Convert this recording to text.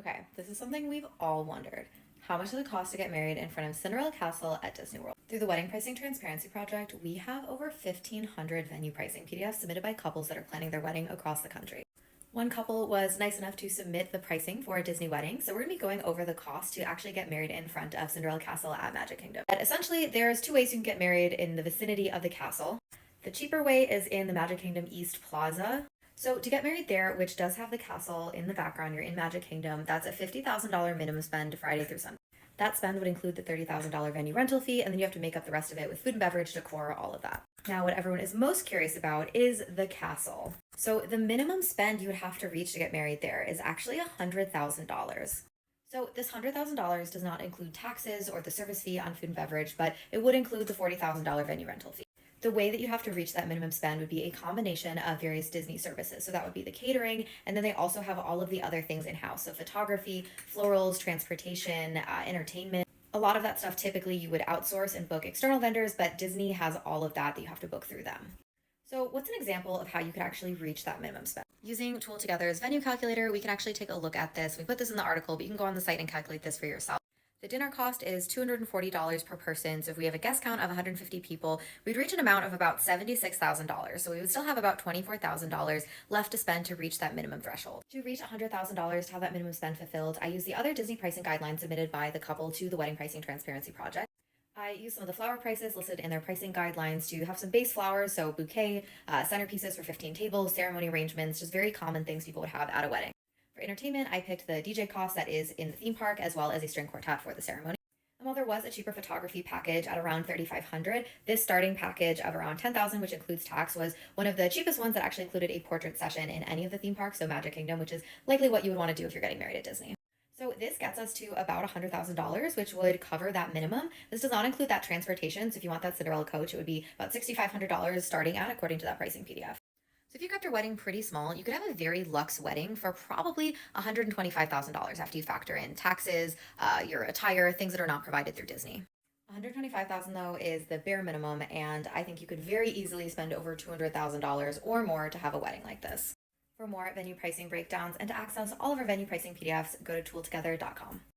Okay, this is something we've all wondered. How much does it cost to get married in front of Cinderella Castle at Disney World? Through the Wedding Pricing Transparency Project, we have over 1,500 venue pricing PDFs submitted by couples that are planning their wedding across the country. One couple was nice enough to submit the pricing for a Disney wedding, so we're going to be going over the cost to actually get married in front of Cinderella Castle at Magic Kingdom. But essentially, there's two ways you can get married in the vicinity of the castle. The cheaper way is in the Magic Kingdom East Plaza. So to get married there, which does have the castle in the background, you're in Magic Kingdom, that's a $50,000 minimum spend Friday through Sunday. That spend would include the $30,000 venue rental fee, and then you have to make up the rest of it with food and beverage, decor, all of that. Now, what everyone is most curious about is the castle. So the minimum spend you would have to reach to get married there is actually $100,000. So this $100,000 does not include taxes or the service fee on food and beverage, but it would include the $40,000 venue rental fee. The way that you have to reach that minimum spend would be a combination of various Disney services. So that would be the catering, and then they also have all of the other things in-house. So photography, florals, transportation, entertainment. A lot of that stuff typically you would outsource and book external vendors, but Disney has all of that you have to book through them. So what's an example of how you could actually reach that minimum spend? Using Tool Together's venue calculator, we can actually take a look at this. We put this in the article, but you can go on the site and calculate this for yourself. The dinner cost is $240 per person. So if we have a guest count of 150 people, we'd reach an amount of about $76,000. So we would still have about $24,000 left to spend to reach that minimum threshold. To reach $100,000 to have that minimum spend fulfilled, I use the other Disney pricing guidelines submitted by the couple to the Wedding Pricing Transparency Project. I use some of the flower prices listed in their pricing guidelines to have some base flowers, so bouquet, centerpieces for 15 tables, ceremony arrangements, just very common things people would have at a wedding. For entertainment, I picked the DJ cost that is in the theme park as well as a string quartet for the ceremony. And while there was a cheaper photography package at around $3,500, this starting package of around $10,000, which includes tax, was one of the cheapest ones that actually included a portrait session in any of the theme parks, so Magic Kingdom, which is likely what you would want to do if you're getting married at Disney. So this gets us to about $100,000, which would cover that minimum. This does not include that transportation, so if you want that Cinderella coach, it would be about $6,500 starting at, according to that pricing PDF. So if you kept your wedding pretty small, you could have a very luxe wedding for probably $125,000 after you factor in taxes, your attire, things that are not provided through Disney. $125,000 though is the bare minimum, and I think you could very easily spend over $200,000 or more to have a wedding like this. For more venue pricing breakdowns and to access all of our venue pricing PDFs, go to tooltogether.com.